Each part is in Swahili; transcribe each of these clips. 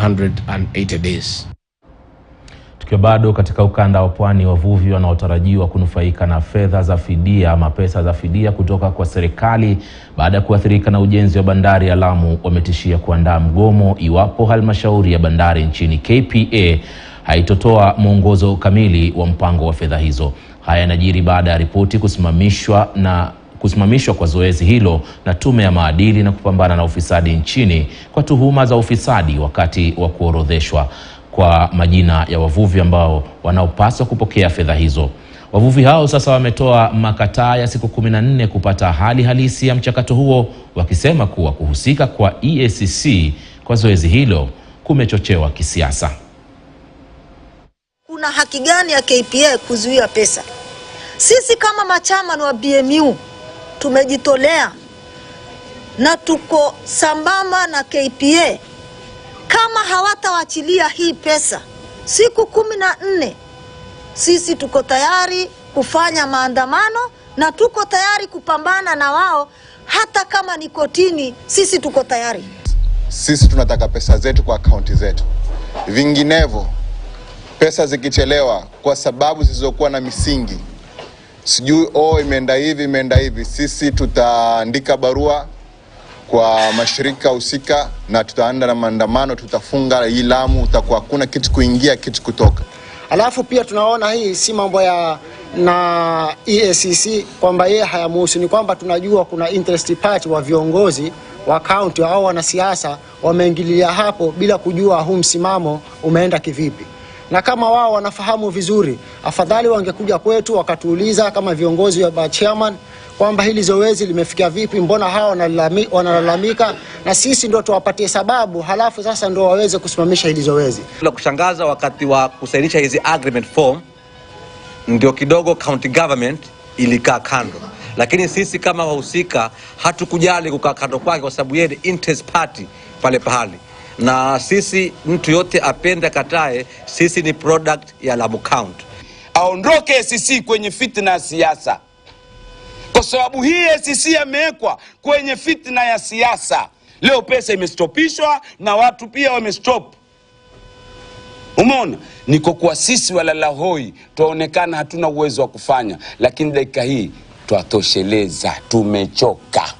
180 days. Tukiwa bado katika ukanda wa pwani, wavuvi wanaotarajiwa kunufaika na fedha za fidia ama pesa za fidia kutoka kwa serikali baada ya kuathirika na ujenzi wa bandari ya Lamu wametishia kuandaa mgomo iwapo halmashauri ya bandari nchini KPA haitatoa mwongozo kamili wa mpango wa fedha hizo. Haya yanajiri baada ya ripoti kusimamishwa kwa zoezi hilo na Tume ya Maadili na Kupambana na Ufisadi nchini kwa tuhuma za ufisadi wakati wa kuorodheshwa kwa majina ya wavuvi ambao wanaopaswa kupokea fedha hizo. Wavuvi hao sasa wametoa makataa ya siku 14 kupata hali halisi ya mchakato huo, wakisema kuwa kuhusika kwa EACC kwa zoezi hilo kumechochewa kisiasa. Kuna haki gani ya KPA kuzuia pesa? Sisi kama machama wa BMU tumejitolea na tuko sambamba na KPA. Kama hawatawachilia hii pesa siku 14, sisi tuko tayari kufanya maandamano na tuko tayari kupambana na wao, hata kama ni kotini, sisi tuko tayari. Sisi tunataka pesa zetu kwa akaunti zetu. Vinginevyo pesa zikichelewa kwa sababu zisizokuwa na misingi, sijui imeenda hivi, sisi tutaandika barua kwa mashirika husika na tutaenda na maandamano, tutafunga hii Lamu, utakuwa hakuna kitu kuingia kitu kutoka. Alafu pia tunaona hii si mambo ya na EACC kwamba yeye hayamuhusu, ni kwamba tunajua kuna interest party wa viongozi wa county au wanasiasa wameingilia hapo bila kujua huu msimamo umeenda kivipi. Na kama wao wanafahamu vizuri, afadhali wangekuja kwetu wakatuuliza kama viongozi wa chairman kwamba hili zoezi limefikia vipi, mbona hao wanalalamika, na sisi ndio tuwapatie sababu, halafu sasa ndio waweze kusimamisha hili zoezi. La kushangaza, wakati wa kusainisha hizi agreement form ndio kidogo county government ilikaa kando, lakini sisi kama wahusika hatukujali kukaa kando kwake kwa sababu yeye ni interest party pale pahali. Na sisi mtu yote apenda katae, sisi ni product ya Lamu County. Aondoke ACC kwenye fitna ya siasa, kwa sababu hii ACC amewekwa kwenye fitna ya siasa. Leo pesa imestopishwa na watu pia wamestop. Umeona, niko kwa sisi walala hoi tuonekana hatuna uwezo wa kufanya, lakini dakika hii tuatosheleza, tumechoka.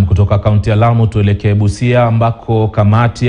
Kutoka kaunti ya Lamu tuelekee Busia ambako kamati ya